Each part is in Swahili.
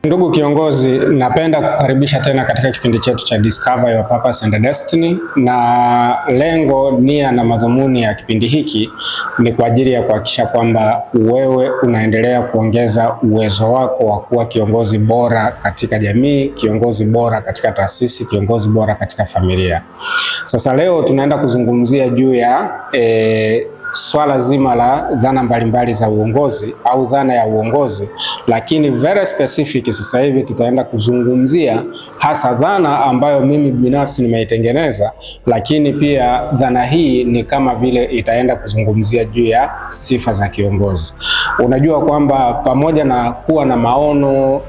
Ndugu kiongozi, napenda kukaribisha tena katika kipindi chetu cha Discover Your Purpose and Destiny, na lengo, nia na madhumuni ya kipindi hiki ni kwa ajili ya kuhakikisha kwamba wewe unaendelea kuongeza uwezo wako wa kuwa kiongozi bora katika jamii, kiongozi bora katika taasisi, kiongozi bora katika familia. Sasa leo tunaenda kuzungumzia juu ya swala zima la dhana mbalimbali za uongozi au dhana ya uongozi, lakini very specific sasa hivi tutaenda kuzungumzia hasa dhana ambayo mimi binafsi nimeitengeneza, lakini pia dhana hii ni kama vile itaenda kuzungumzia juu ya sifa za kiongozi. Unajua kwamba pamoja na kuwa na maono,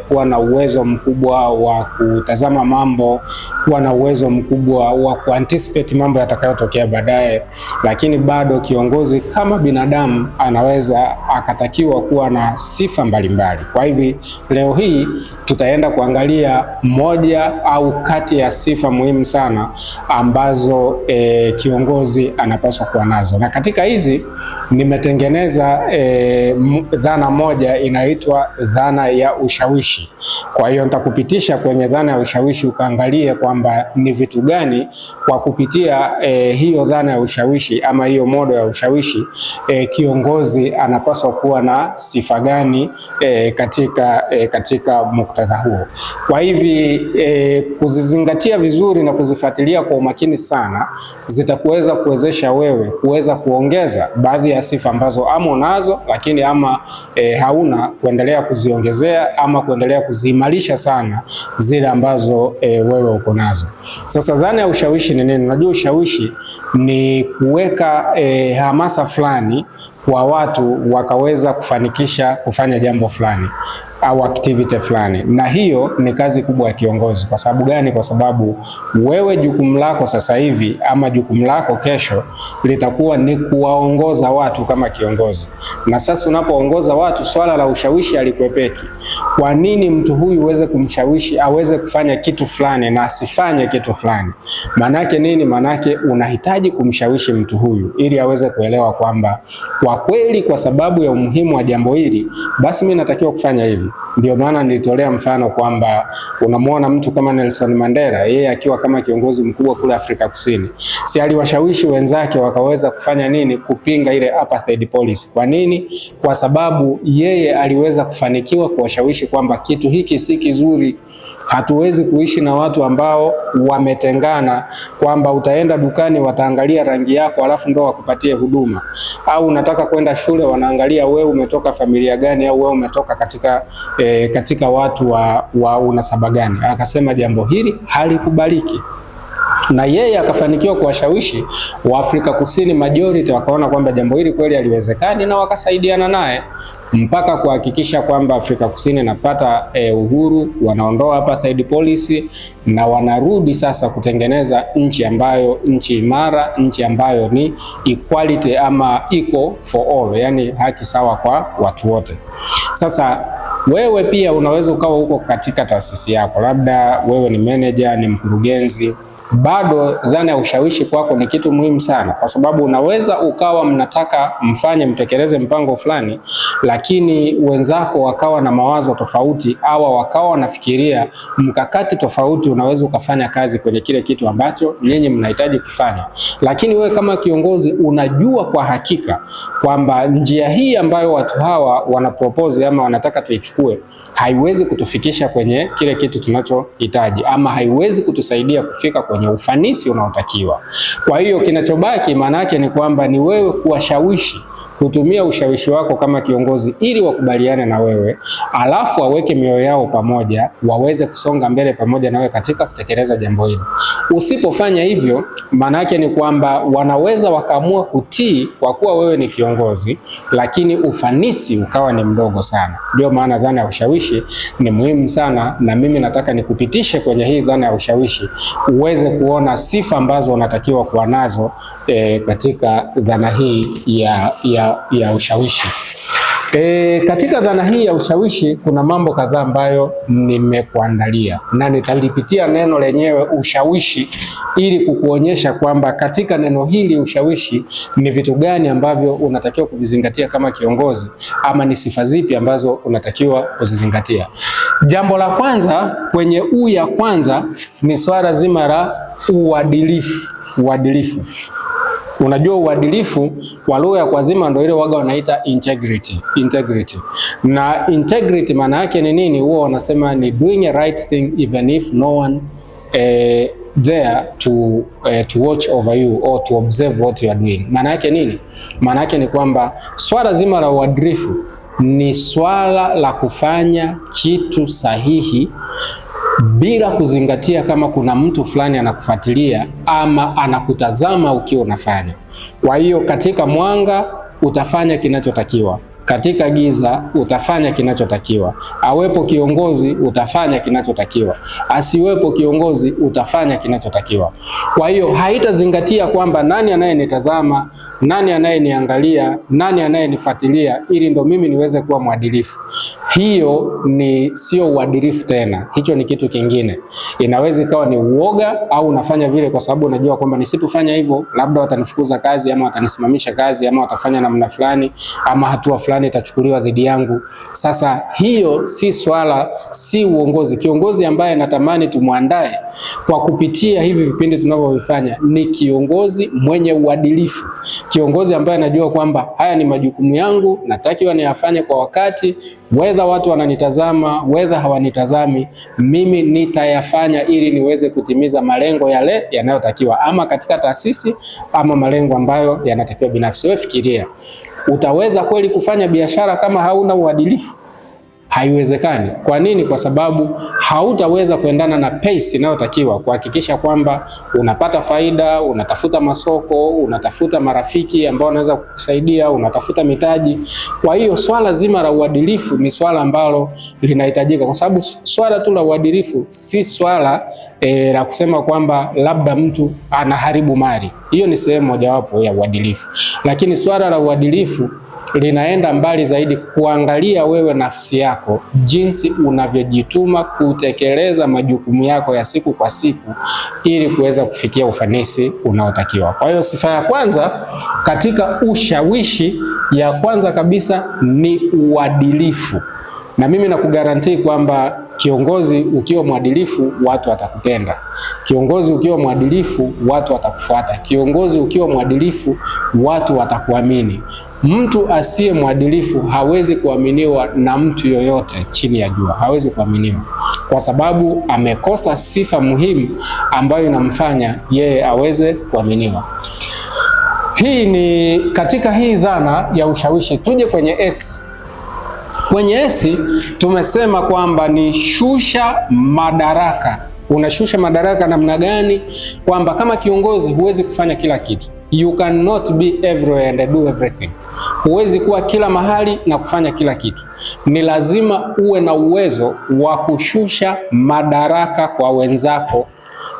kuwa na uwezo mkubwa wa kutazama mambo, kuwa na uwezo mkubwa wa kuanticipate mambo yatakayotokea baadaye, lakini bado kiongozi kama binadamu anaweza akatakiwa kuwa na sifa mbalimbali. Kwa hivi leo hii tutaenda kuangalia moja au kati ya sifa muhimu sana ambazo kiongozi anapaswa kuwa nazo, na katika hizi nimetengeneza dhana moja inaitwa dhana ya ushawishi. Kwa hiyo nitakupitisha kwenye dhana ya ushawishi ukaangalie kwamba ni vitu gani kwa kupitia hiyo dhana ya ushawishi ama hiyo modo ya ushawishi kiongozi anapaswa kuwa na sifa gani katika muktadha huo. Kwa hivi kuzizingatia vizuri na kuzifuatilia kwa umakini sana zitakuweza kuwezesha wewe kuweza kuongeza baadhi ya sifa ambazo ama unazo lakini ama hauna, kuendelea kuziongezea ama kuendelea kuziimarisha sana zile ambazo wewe uko nazo. Sasa dhana ya ushawishi ni nini? Unajua ushawishi ni kuweka hamasa fulani kwa watu wakaweza kufanikisha kufanya jambo fulani au activity fulani, na hiyo ni kazi kubwa ya kiongozi. Kwa sababu gani? Kwa sababu wewe jukumu lako sasa hivi ama jukumu lako kesho litakuwa ni kuwaongoza watu kama kiongozi. Na sasa unapoongoza watu, swala la ushawishi halikwepeki. Kwa nini mtu huyu uweze kumshawishi aweze kufanya kitu fulani na asifanye kitu fulani? Manake nini? Manake unahitaji kumshawishi mtu huyu ili aweze kuelewa kwamba kwa kweli, kwa sababu ya umuhimu wa jambo hili, basi mimi natakiwa kufanya hivi. Ndio maana nilitolea mfano kwamba unamwona mtu kama Nelson Mandela, yeye akiwa kama kiongozi mkubwa kule Afrika Kusini, si aliwashawishi wenzake wakaweza kufanya nini? Kupinga ile apartheid policy. Kwa nini? Kwa sababu yeye aliweza kufanikiwa kuwashawishi kwamba kitu hiki si kizuri. Hatuwezi kuishi na watu ambao wametengana, kwamba utaenda dukani wataangalia rangi yako alafu ndo wakupatie huduma, au unataka kwenda shule wanaangalia wewe umetoka familia gani au wewe umetoka katika watu wa unasaba gani. Akasema jambo hili halikubaliki, na yeye akafanikiwa kuwashawishi wa Afrika Kusini majority wakaona kwamba jambo hili kweli haliwezekani, na wakasaidiana naye mpaka kuhakikisha kwamba Afrika Kusini inapata uhuru, wanaondoa apartheid policy na wanarudi sasa kutengeneza nchi imara, nchi ambayo ni equality ama equal for all, yani haki sawa kwa watu wote. Sasa wewe pia unaweza ukawa huko katika taasisi yako, labda wewe ni manager, ni mkurugenzi, bado dhana ya ushawishi kwako ni kitu muhimu sana, kwa sababu unaweza ukawa mnataka mtekeleze mpango fulani, lakini wenzako wakawa na mawazo tofauti au wakawa wanafikiria mkakati tofauti. Unaweza ukafanya kazi kwenye kile kitu ambacho nyinyi mnahitaji kufanya, lakini wewe kama kiongozi unajua kwa hakika kwamba njia hii ambayo watu hawa wanapropose ama wanataka tuichukue haiwezi kutufikisha kwenye kile kitu tunachohitaji, ama haiwezi kutusaidia kufika kwenye ufanisi unaotakiwa. Kwa hiyo kinachobaki maana yake ni kwamba ni wewe kuwashawishi, kutumia ushawishi wako kama kiongozi ili wakubaliane na wewe, alafu waweke mioyo yao pamoja, waweze kusonga mbele pamoja na wewe katika kutekeleza jambo hili. Usipofanya hivyo, maana yake ni kwamba wanaweza wakaamua kutii kwa kuwa wewe ni kiongozi, lakini ufanisi ukawa ni mdogo sana. Ndio maana dhana ya ushawishi ni muhimu sana, na mimi nataka nikupitishe kwenye hii dhana ya ushawishi uweze kuona sifa ambazo unatakiwa kuwa nazo katika dhana hii ya ushawishi. Katika dhana hii ya ushawishi kuna mambo kadhaa ambayo nimekuandalia na nitalipitia neno lenyewe ushawishi ili kukuonyesha kwamba katika neno hili ushawishi ni vitu gani ambavyo unatakiwa kuvizingatia kama kiongozi, ama ni sifa zipi ambazo unatakiwa kuzizingatia. Jambo la kwanza kwenye ya kwanza ni swala zima la uadilifu. Unajua uadilifu kwa lugha ya kwazima ndio ile waga wanaita integrity. Na integrity maana yake ni nini? Huwa wanasema ni doing a right thing even if no one there to watch over you or to observe what you are doing. Maana yake nini? Maana yake ni kwamba swala zima la uadilifu ni swala la kufanya kitu sahihi bila kuzingatia kama kuna mtu fulani anakufuatilia ama anakutazama ukiwa unafanya. Kwa hiyo katika mwanga utafanya kinachotakiwa, katika giza utafanya kinachotakiwa. Awepo kiongozi utafanya kinachotakiwa, asiwepo kiongozi utafanya kinachotakiwa. Kwa hiyo haitazingatia kwamba nani anayenitazama, nani anayeniangalia, nani anayenifuatilia ili ndo mimi niweze kuwa mwadilifu. Hiyo ni sio uadilifu tena, hicho ni kitu kingine. Inaweza ikawa ni uoga au unafanya vile kwa sababu unajua kwamba nisipofanya hivyo labda watanifukuza kazi ama watanisimamisha kazi ama watafanya namna fulani ama hatua fulani itachukuliwa dhidi yangu. Sasa hiyo si swala, si uongozi. Kiongozi ambaye natamani tumwandae kwa kupitia hivi vipindi tunavyovifanya ni kiongozi mwenye uadilifu. Kiongozi ambaye anajua kwamba haya ni majukumu yangu, natakiwa niyafanye kwa wakati, whether watu wananitazama, whether hawanitazami, mimi nitayafanya ili niweze kutimiza malengo yale yanayotakiwa ama katika taasisi ama malengo ambayo yanatakiwa binafsi. Wewe fikiria, utaweza kweli kufanya biashara kama hauna uadilifu? Haiwezekani. Kwa nini? Kwa sababu hautaweza kuendana na pace inayotakiwa kuhakikisha kwamba unapata faida, unatafuta masoko, unatafuta marafiki ambao wanaweza kukusaidia, unatafuta mitaji. Kwa hiyo swala zima la uadilifu ni swala ambalo linahitajika, kwa sababu swala tu la uadilifu si swala la kusema kwamba labda mtu anaharibu mali. Hiyo ni sehemu mojawapo ya uadilifu, lakini swala la uadilifu linaenda mbali zaidi kuangalia wewe nafsi yako, jinsi unavyojituma kutekeleza majukumu yako ya siku kwa siku ili kuweza kufikia ufanisi unaotakiwa. Kwa hiyo sifa ya kwanza katika ushawishi, ya kwanza kabisa ni uadilifu. Na mimi nakugarantii kwamba kiongozi ukiwa mwadilifu watu watakupenda. Kiongozi ukiwa mwadilifu watu watakufuata. Kiongozi ukiwa mwadilifu watu watakuamini. Mtu asiye mwadilifu hawezi kuaminiwa na mtu yoyote chini ya jua. Hawezi kuaminiwa kwa sababu amekosa sifa muhimu ambayo inamfanya yeye aweze kuaminiwa. Hii ni katika hii dhana ya ushawishi. Tuje kwenye S. Kwenye S tumesema kwamba ni shusha madaraka. Unashusha madaraka namna gani? Kwamba kama kiongozi huwezi kufanya kila kitu. You cannot be everywhere and do everything. Huwezi kuwa kila mahali na kufanya kila kitu. Ni lazima uwe na uwezo wa kushusha madaraka kwa wenzako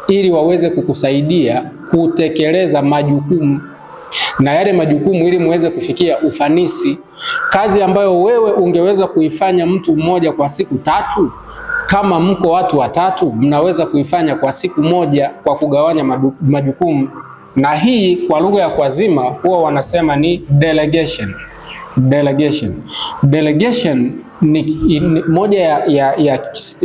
ili waweze kukusaidia kutekeleza majukumu, na yale majukumu ili muweze kufikia ufanisi. Kazi ambayo wewe ungeweza kuifanya mtu mmoja kwa siku 3, kama mko watu watatu mnaweza kuifanya kwa siku moja kwa kugawanya majukumu. Na hii kwa lugha ya kwazima huwa wanasema ni delegation. Delegation ni moja ya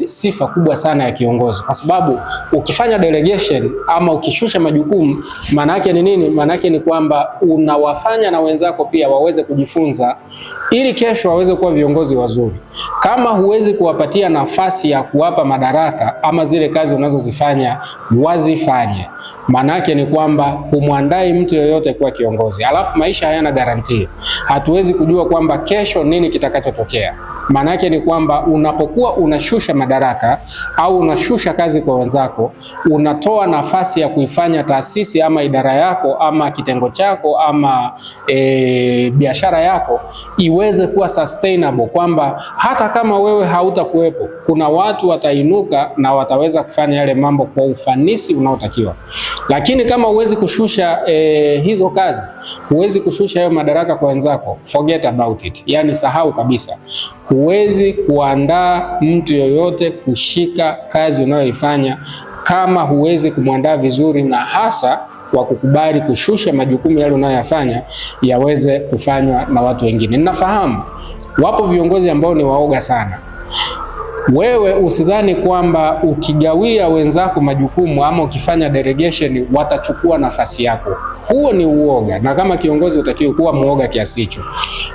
sifa kubwa sana ya kiongozi, kwa sababu ukifanya delegation ama ukishusha majukumu, maana yake ni nini? Maana yake ni kwamba unawafanya na wenzako pia waweze kujifunza ili kesho waweze kuwa viongozi wazuri. Kama huwezi kuwapatia nafasi ya kuwapa madaraka ama zile kazi unazozifanya wazifanye, maana yake ni kwamba humwandai mtu yoyote kuwa kiongozi. Alafu maisha hayana garantia. Hatuwezi kujua kwamba kesho nini kitakachotokea. Maana yake ni kwamba unapokuwa unashusha madaraka au unashusha kazi kwa wenzako, unatoa nafasi ya kuifanya taasisi ama idara yako ama kitengo chako ama biashara yako iweze kuwa sustainable, kwamba hata kama wewe hautakuwepo, kuna watu watainuka na wataweza kufanya yale mambo kwa ufanisi unaotakiwa. Lakini kama huwezi kushusha hizo kazi, huwezi kushusha hayo madaraka kwa wenzako, forget about it. Yani sahau kabisa. Huwezi kuandaa mtu yoyote kushika kazi unayoifanya kama huwezi kumwandaa vizuri, na hasa wa kukubali kushusha majukumu yale unayoyafanya yaweze kufanywa na watu wengine. Ninafahamu wapo viongozi ambao ni waoga sana. Wewe usidhani kwamba ukigawia wenzako majukumu ama ukifanya delegation watachukua nafasi yako. Huo ni uoga, na kama kiongozi utakiwa kuwa muoga kiasi hicho.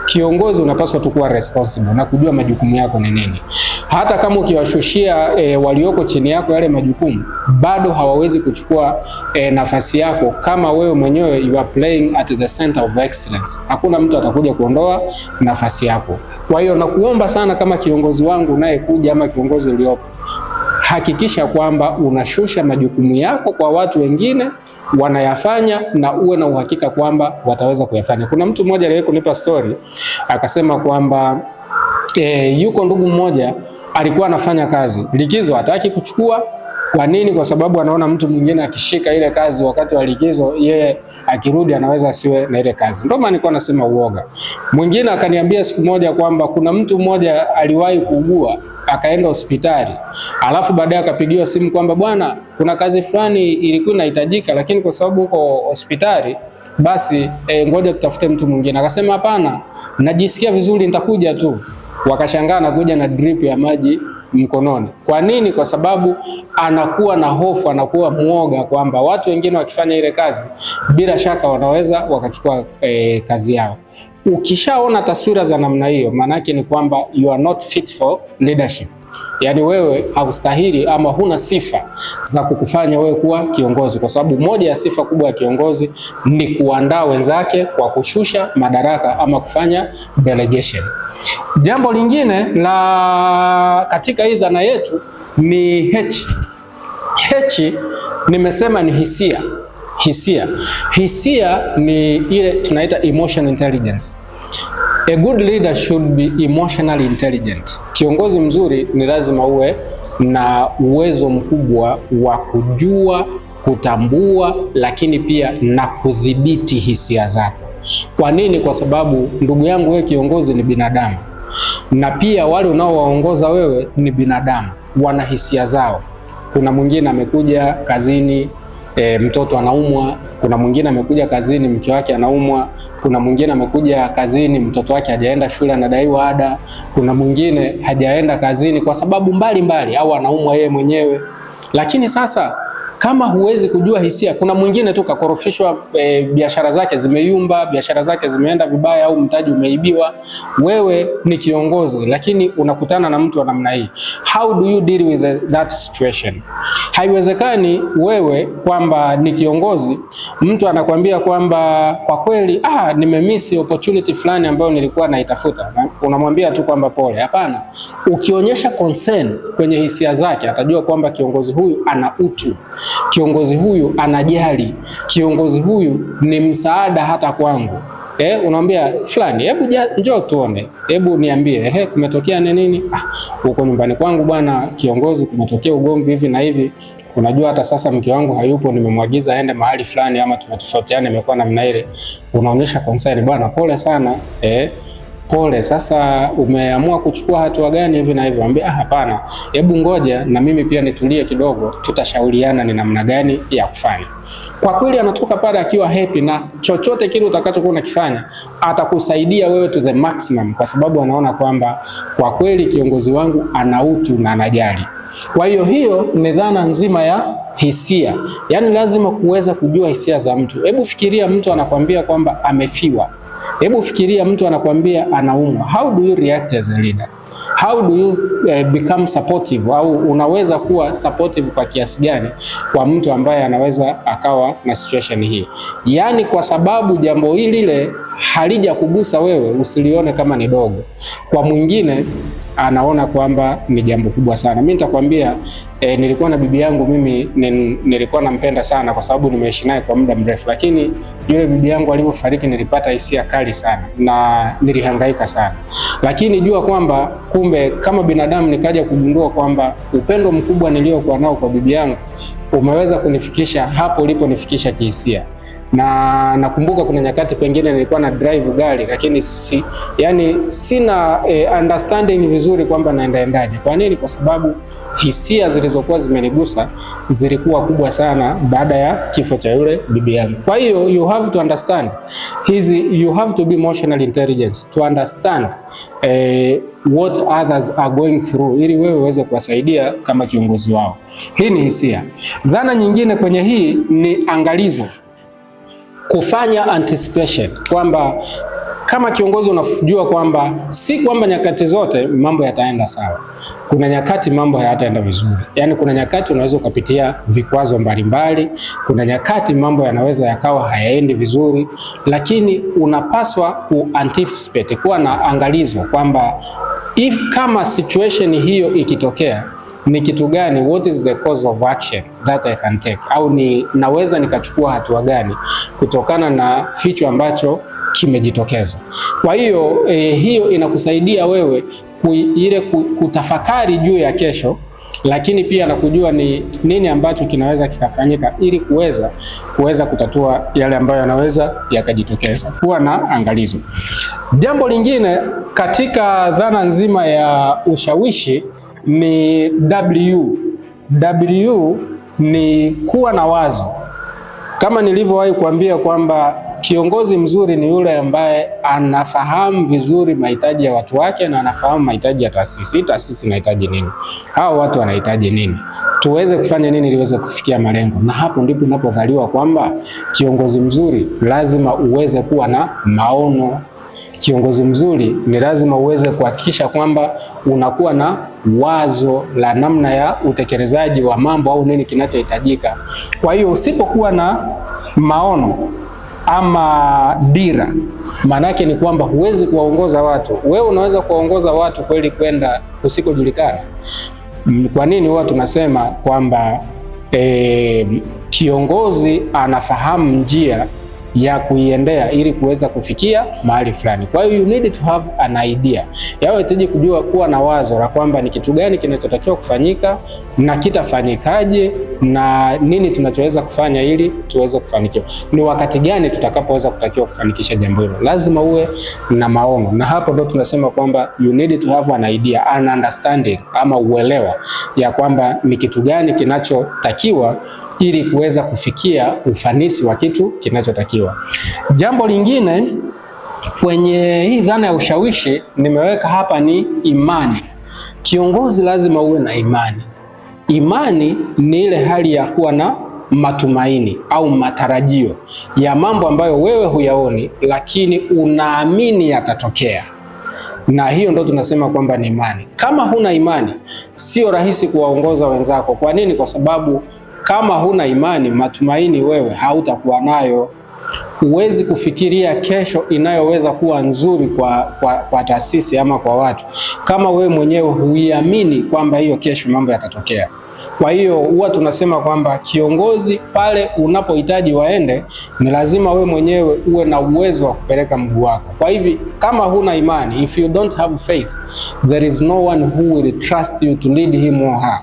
Kiongozi unapaswa tu kuwa responsible na kujua majukumu yako ni nini. Hata kama ukiwashushia walioko chini yako yale majukumu, bado hawawezi kuchukua nafasi yako kama wewe mwenyewe you are playing at the center of excellence. Hakuna mtu atakuja kuondoa nafasi yako. Kwa hiyo nakuomba sana kama kiongozi wangu unayekuja ama kiongozi uliopo, hakikisha kwamba unashusha majukumu yako kwa watu wengine wanayafanya, na uwe na uhakika kwamba wataweza kuyafanya. Kuna mtu mmoja aliwahi kunipa story akasema kwamba yuko ndugu mmoja alikuwa anafanya kazi, likizo hataki kuchukua. Kwa nini? Kwa sababu anaona mtu mwingine akishika ile kazi wakati wa likizo, yeye akirudi anaweza asiwe na ile kazi. Ndio maana nilikuwa nasema uoga. Mwingine akaniambia siku moja kwamba kuna mtu mmoja aliwahi kuugua akaenda hospitali, alafu baadaye akapigiwa simu kwamba bwana, kuna kazi fulani ilikuwa inahitajika, lakini kwa sababu uko hospitali basi ngoja tutafute mtu mwingine. Akasema hapana, najisikia vizuri, nitakuja tu. Wakashangaa na kuja na drip ya maji mkononi. Kwa nini? Kwa sababu anakuwa na hofu, anakuwa muoga kwamba watu wengine wakifanya ile kazi bila shaka wanaweza wakachukua kazi yao. Ukishaona taswira za namna hiyo, maana yake ni kwamba you are not fit for leadership. Yaani wewe haustahili ama huna sifa za kukufanya wewe kuwa kiongozi, kwa sababu moja ya sifa kubwa ya kiongozi ni kuandaa wenzake kwa kushusha madaraka ama kufanya delegation. Jambo lingine la katika hii dhana yetu ni H nimesema ni hisia. Hisia ni ile tunaita emotional intelligence. A good leader should be emotionally intelligent. Kiongozi mzuri ni lazima uwe na uwezo mkubwa wa kujua, kutambua, lakini pia na kudhibiti hisia zako. Kwa nini? Kwa sababu ndugu yangu, wewe kiongozi ni binadamu, na pia wale unaowaongoza wewe ni binadamu, wana hisia zao. Kuna mwingine amekuja kazini mtoto anaumwa, kuna mwingine amekuja kazini mke wake anaumwa, kuna mwingine amekuja kazini mtoto wake hajaenda shule anadaiwa ada, kuna mwingine hajaenda kazini kwa sababu mbalimbali au anaumwa yeye mwenyewe. Lakini sasa kama huwezi kujua hisia, kuna mwingine tu kakorofishwa, biashara zake zimeyumba, biashara zake zimeenda vibaya au mtaji umeibiwa. Wewe ni kiongozi lakini unakutana na mtu wa namna hii. How do you deal with that situation? Haiwezekani wewe kwamba ni kiongozi, mtu anakuambia kwamba kwa kweli nimemiss opportunity fulani ambayo nilikuwa naitafuta. Unamwambia tu kwamba pole. Hapana. Ukionyesha concern kwenye hisia zake, atajua kwamba kiongozi huyu ana utu. Kiongozi huyu anajali. Kiongozi huyu ni msaada hata kwangu. Unamwambia fulani, hebu njoo tuone. Hebu niambie, kumetokea nini? Huko nyumbani kwangu bwana kiongozi, kumetokea ugomvi hivi na hivi. Unajua hata sasa mke wangu hayupo, nimemwagiza aende mahali fulani ama tumetofautiana, imekuwa namna ile. Unaonyesha concern, bwana pole sana. Pole, sasa umeamua kuchukua hatua gani hivi na hivi? Ambia hapana, hebu ngoja na mimi pia nitulie kidogo, tutashauriana ni namna gani ya kufanya. Kwa kweli anatoka pale akiwa happy, na chochote kile utakachokuwa unakifanya atakusaidia wewe to the maximum, kwa sababu anaona kwamba kwa kweli kiongozi wangu ana utu na anajali. Kwa hiyo ni dhana nzima ya hisia. Yaani lazima kuweza kujua hisia za mtu. Hebu fikiria mtu anakuambia kwamba amefiwa. Hebu fikiria mtu anakuambia anaumwa. How do you react as a leader? How do you become supportive, au unaweza kuwa supportive kwa kiasi gani kwa mtu ambaye anaweza akawa na situation hii? Yaani kwa sababu jambo hili lile halija kugusa wewe, usilione kama ni dogo. Kwa mwingine anaona kwamba ni jambo kubwa sana. Mimi nitakwambia nilikuwa na bibi yangu, mimi nilikuwa nampenda sana kwa sababu nimeishi naye kwa muda mrefu, lakini yule bibi yangu alipofariki nilipata hisia kali sana na nilihangaika sana. Lakini jua kwamba kumbe kumbe kama binadamu nikaja kugundua kwamba upendo mkubwa niliokuwa nao kwa bibi yangu umeweza kunifikisha hapo uliponifikisha kihisia. Na nakumbuka kuna nyakati pengine nilikuwa na drive gari lakini sina understanding vizuri kwamba naendaje. Kwa nini? Kwa sababu hisia zilizokuwa zimenigusa zilikuwa kubwa sana baada ya kifo cha yule bibi yangu. Kwa hiyo you have to understand you have to be emotional intelligence to understand what others are going through ili wewe uweze kuwasaidia kama kiongozi wao. Hii ni hisia. Dhana nyingine kwenye hii ni angalizo. Kufanya anticipation, kwamba kama kiongozi unajua kwamba si kwamba nyakati zote mambo yataenda sawa. Kuna nyakati mambo hayataenda vizuri. Yaani kuna nyakati unaweza ukapitia vikwazo mbalimbali, kuna nyakati mambo yanaweza yakawa hayaendi vizuri, lakini unapaswa ku-anticipate, kuwa na angalizo kwamba kama situation hiyo ikitokea, ni kitu gani, what is the cause of action that I can take, au naweza nikachukua hatua gani kutokana na hicho ambacho kimejitokeza. Kwa hiyo hiyo inakusaidia wewe kutafakari juu ya kesho, lakini pia na kujua ni nini ambacho kinaweza kikafanyika ili kuweza kutatua yale ambayo yanaweza yakajitokeza. Kuwa na angalizo. Jambo lingine katika dhana nzima ya ushawishi ni W ni kuwa na wazo. Kama nilivyowahi kuambia kwamba kiongozi mzuri ni yule ambaye anafahamu vizuri mahitaji ya watu wake na anafahamu mahitaji ya taasisi. Taasisi inahitaji nini? Hao watu wanahitaji nini? Tuweze kufanya nini ili tuweze kufikia malengo. Na hapo ndipo inapozaliwa kwamba kiongozi mzuri lazima uweze kuwa na maono. Kiongozi mzuri ni lazima uweze kuhakikisha kwamba unakuwa na wazo la namna ya utekelezaji wa mambo au nini kinachohitajika. Kwa hiyo usipokuwa na maono ama dira, maana yake ni kwamba huwezi kuwaongoza watu. Wewe unaweza kuwaongoza watu kweli kwenda kusikojulikana. Kwa nini huwa tunasema kwamba kiongozi anafahamu njia ya kuiendea ili kuweza kufikia mahali fulani. Kwa hiyo you need to have an idea. Unahitaji kujua, kuwa na wazo la kwamba ni kitu gani kinachotakiwa kufanyika na kitafanyikaje na nini tunachoweza kufanya ili tuweze kufanikiwa. Ni wakati gani tutakapoweza kutakiwa kufanikisha jambo hilo. Lazima uwe na maono. Na hapo ndo tunasema kwamba you need to have an idea, an understanding ama uelewa ya kwamba ni kitu gani kinachotakiwa ili kuweza kufikia ufanisi wa kitu kinachotakiwa. Jambo lingine kwenye hii dhana ya ushawishi nimeweka hapa ni imani. Kiongozi lazima uwe na imani. Imani ni ile hali ya kuwa na matumaini au matarajio ya mambo ambayo wewe huyaoni lakini unaamini yatatokea. Na hiyo ndo tunasema kwamba ni imani. Kama huna imani, sio rahisi kuwaongoza wenzako. Kwa nini? Kwa sababu kama huna imani, matumaini wewe hautakuwa nayo. Huwezi kufikiria kesho inayoweza kuwa nzuri kwa taasisi ama kwa watu kama wewe mwenyewe huiamini kwamba hiyo kesho mambo yatatokea. Kwa hiyo huwa tunasema kwamba kiongozi pale unapohitaji waende, ni lazima wewe mwenyewe uwe na uwezo wa kupeleka mguu wako. Kwa hivi kama huna imani, if you don't have faith, there is no one who will trust you to lead him or her.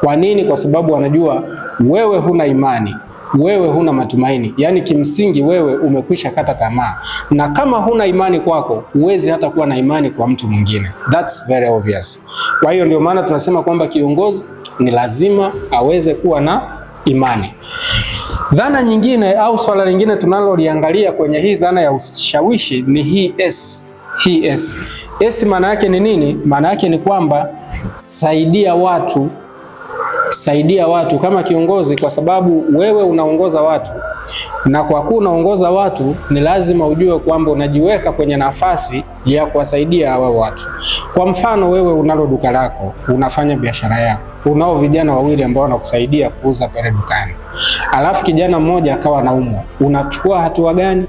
Kwa nini? Kwa sababu anajua wewe huna imani, wewe huna matumaini. Yaani kimsingi wewe umekwisha kata tamaa. Na kama huna imani kwako, huwezi hata kuwa na imani kwa mtu mwingine. That's very obvious. Kwa hiyo ndio maana tunasema kwamba kiongozi ni lazima aweze kuwa na imani. Dhana nyingine au swala lingine tunaloliangalia kwenye hii dhana ya ushawishi ni hii S. Hii S. S maana yake ni nini? Maana yake ni kwamba saidia watu kama kiongozi, kwa sababu wewe unaongoza watu, na kwa kuwa unaongoza watu ni lazima ujue kwamba unajiweka kwenye nafasi ya kuwasaidia hawa watu. Kwa mfano, wewe unalo duka lako, unafanya biashara yako, unao vijana wawili ambao wanakusaidia kuuza pale dukani, alafu kijana mmoja akawa anaumwa, unachukua hatua gani?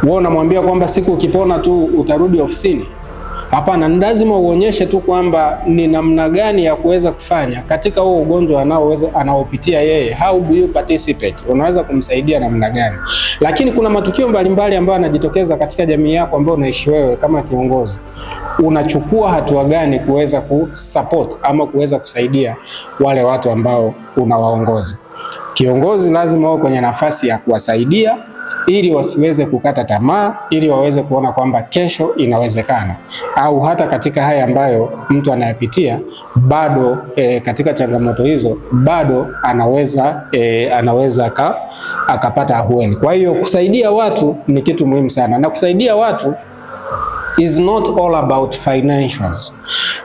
Wewe unamwambia kwamba siku ukipona tu utarudi ofisini? Hapana, ni lazima uonyeshe tu kwamba ni namna gani ya kuweza kufanya katika huo ugonjwa anaopitia yeye. How do you participate? Unaweza kumsaidia namna gani? Lakini kuna matukio mbalimbali ambayo yanajitokeza katika jamii yako ambayo unaishi wewe kama kiongozi. Unachukua hatua gani kuweza kusupport ama kuweza kusaidia wale watu ambao unawaongoza? Kiongozi lazima uwe kwenye nafasi ya kuwasaidia ili wasiweze kukata tamaa, ili waweze kuona kwamba kesho inawezekana, au hata katika haya ambayo mtu anayapitia bado katika changamoto hizo bado anaweza akapata ahueni. Kwa hiyo kusaidia watu ni kitu muhimu sana, na kusaidia watu is not all about financials.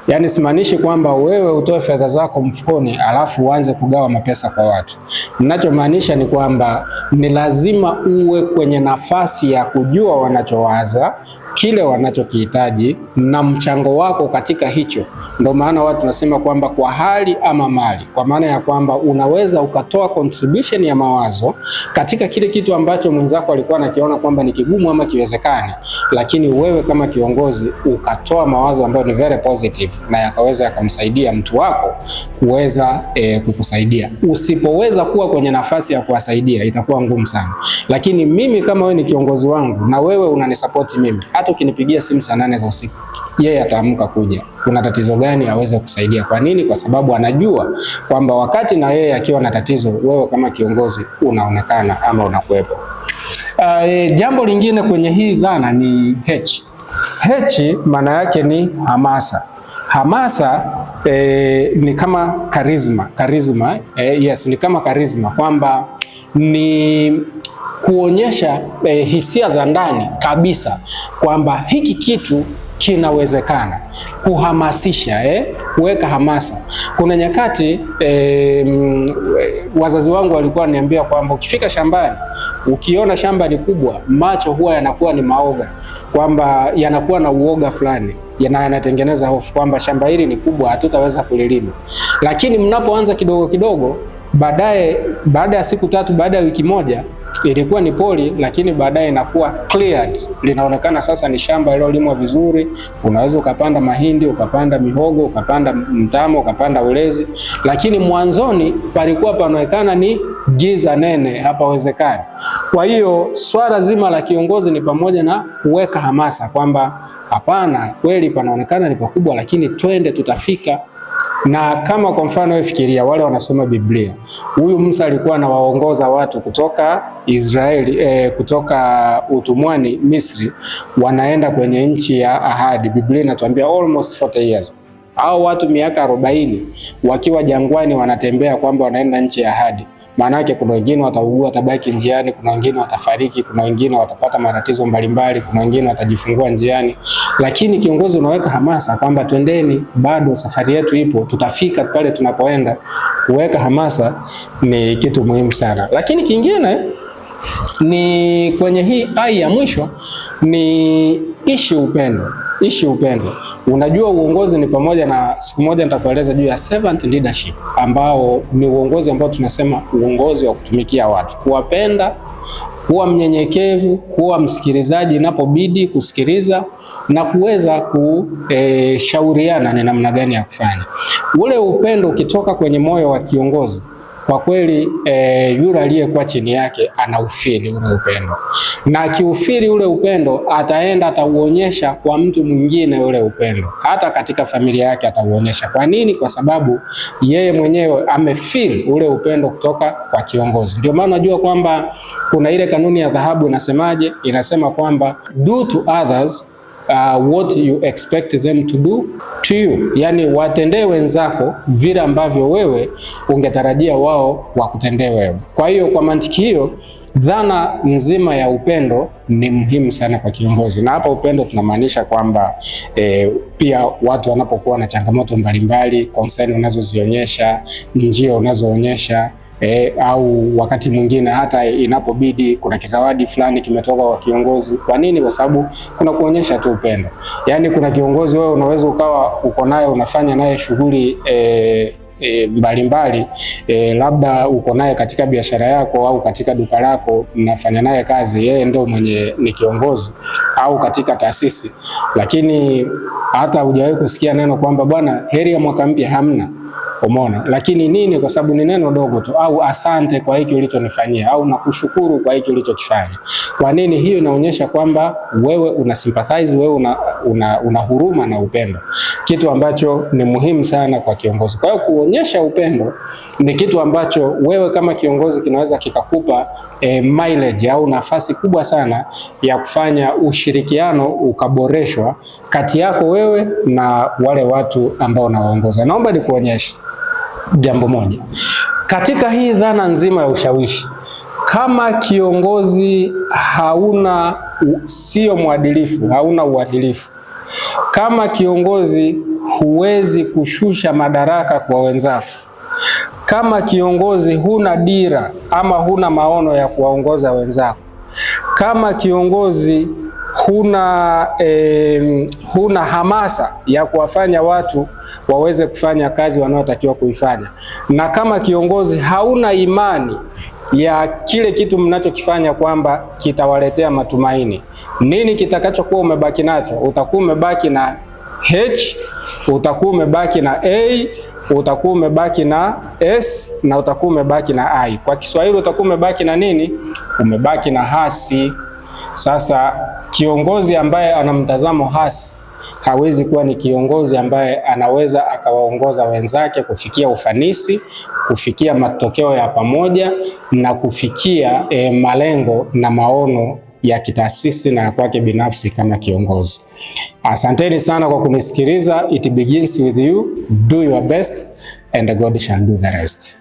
Yani simaanishi kwamba wewe utoe fedha zako mfukoni alafu uanze kugawa mapesa kwa watu. Ninachomaanisha ni kwamba ni lazima uwe kwenye nafasi ya kujua wanachowaza, kile wanachokihitaji na mchango wako katika hicho. Ndio maana watu tunasema kwamba kwa hali ama mali, kwa maana ya kwamba unaweza ukatoa contribution ya mawazo katika kile kitu ambacho mwenzako alikuwa anakiona kwamba ni kigumu ama kiwezekani, lakini wewe kama kiongozi ukatoa mawazo ambayo ni very positive na yakaweza yakamsaidia mtu wako kuweza kukusaidia. Usipoweza kuwa kwenye nafasi ya kuwasaidia itakuwa ngumu sana. Lakini mimi kama wewe ni kiongozi wangu na wewe unanisupport mimi, hata ukinipigia simu saa 8 za usiku, yeye ataamka kuja. Kuna tatizo gani aweze kusaidia? Kwa nini? Kwa sababu anajua kwamba wakati na yeye akiwa na tatizo, wewe kama kiongozi unaonekana ama unakuwepo. Jambo lingine kwenye hii dhana ni H. H maana yake ni hamasa. Hamasa ni kama karizma. Yes, ni kama karizma, kwamba ni kuonyesha hisia za ndani kabisa kwamba hiki kitu kinawezekana, kuhamasisha, kuweka hamasa. Kuna nyakati wazazi wangu walikuwa wananiambia kwamba ukifika shambani, ukiona shamba ni kubwa, macho huwa yanakuwa ni maoga, kwamba yanakuwa na uoga fulani, yanatengeneza hofu kwamba shamba hili ni kubwa, hatutaweza kulilima. Lakini mnapoanza kidogo kidogo, baada ya siku 3, baada ya wiki moja, ilikuwa ni poli, lakini baadaye inakuwa cleared. Linaonekana sasa ni shamba lilolimwa vizuri. Unaweza ukapanda mahindi, ukapanda mihogo, ukapanda mtama, ukapanda ulezi. Lakini mwanzoni palikuwa panaonekana ni giza nene, hapawezekani. Kwa hiyo swala zima la kiongozi ni pamoja na kuweka hamasa kwamba hapana, kweli panaonekana ni pakubwa, lakini twende, tutafika. Na kama kwa mfano wewe fikiria, wale wanasoma Biblia, huyu Musa alikuwa anawaongoza watu kutoka Israeli, kutoka utumwani Misri, wanaenda kwenye nchi ya ahadi. Biblia inatuambia almost 40 years. Hao watu miaka 40 wakiwa jangwani wanatembea kwamba wanaenda nchi ya ahadi. Maana yake kuna wengine wataugua, watabaki njiani, kuna wengine watafariki, kuna wengine watapata matatizo mbalimbali, kuna wengine watajifungua njiani. Lakini kiongozi unaweka hamasa kwamba twendeni, bado safari yetu ipo, tutafika pale tunapoenda. Kuweka hamasa ni kitu muhimu sana. Lakini kingine ni kwenye hii ai ya mwisho ni ishi upendo. Unajua uongozi ni pamoja na, siku moja nitakueleza juu ya servant leadership, ambao ni uongozi ambao tunasema uongozi wa kutumikia watu, kuwapenda, kuwa mnyenyekevu, kuwa msikilizaji inapobidi kusikiliza, na kuweza kushauriana ni namna gani ya kufanya. Ule upendo ukitoka kwenye moyo wa kiongozi, kwa kweli yule aliyekuwa chini yake anaufili ule upendo, na akiufili ule upendo atauonyesha kwa mtu mwingine ule upendo, hata katika familia yake atauonyesha. Kwa nini? Kwa sababu yeye mwenyewe amefeel ule upendo kutoka kwa kiongozi. Ndio maana unajua kwamba kuna ile kanuni ya dhahabu inasemaje? Inasema kwamba do to others what you expect them to do to you. Yani watendee wenzako vile ambavyo wewe ungetarajia wao wakutendee wewe. Kwa hiyo kwa mantiki hiyo, dhana nzima ya upendo ni muhimu sana kwa kiongozi. Na hapa upendo tunamaanisha kwamba pia watu wanapokuwa na changamoto mbalimbali, concern unazozionyesha, njia unazoonyesha, au wakati mwingine hata inapobidi kuna kizawadi fulani kimetoka kwa kiongozi. Kwa nini? Kwa sababu kuna kuonyesha tu upendo. Yaani kuna kiongozi wewe unaweza ukawa uko naye unafanya naye shughuli mbalimbali, labda uko naye katika biashara yako au katika duka lako, mnafanya naye kazi, yeye ndio mwenye ni kiongozi, au katika taasisi, lakini hata hujawahi kusikia neno kwamba bwana heri ya mwaka mpya, hamna. Umeona? Lakini nini? Kwa sababu ni neno dogo tu, au asante kwa hiki ulichonifanyia, au nakushukuru kwa hiki ulichokifanya. Kwa nini? Hiyo inaonyesha kwamba wewe una sympathize, wewe una huruma na upendo, kitu ambacho ni muhimu sana kwa kiongozi. Kwa hiyo kuonyesha upendo ni kitu ambacho wewe kama kiongozi kinaweza kikakupa mileage au nafasi kubwa sana ya kufanya ushirikiano ukaboreshwa kati yako wewe na wale watu ambao unawaongoza. Naomba nikuonyeshe jambo moja. Katika hii dhana nzima ya ushawishi, kama kiongozi sio mwadilifu, hauna uadilifu, kama kiongozi huwezi kushusha madaraka kwa wenzako, kama kiongozi huna dira ama huna maono ya kuwaongoza wenzako, kama kiongozi huna hamasa ya kuwafanya watu waweze kufanya kazi wanayotakiwa kuifanya, na kama kiongozi hauna imani ya kile kitu mnachokifanya kwamba kitawaletea matumaini, nini kitakachokuwa umebaki nacho? Utakuwa umebaki na H, utakuwa umebaki na A, utakuwa umebaki na S na utakuwa umebaki na I. Kwa Kiswahili utakuwa umebaki na nini? Umebaki na hasi. Sasa kiongozi ambaye ana mtazamo hasi hawezi kuwa ni kiongozi ambaye anaweza akawaongoza wenzake kufikia ufanisi, kufikia matokeo ya pamoja na kufikia malengo na maono ya kitaasisi na ya kwake binafsi kama kiongozi. Asanteni sana kwa kunisikiliza. It begins with you. Do your best and God shall do the rest.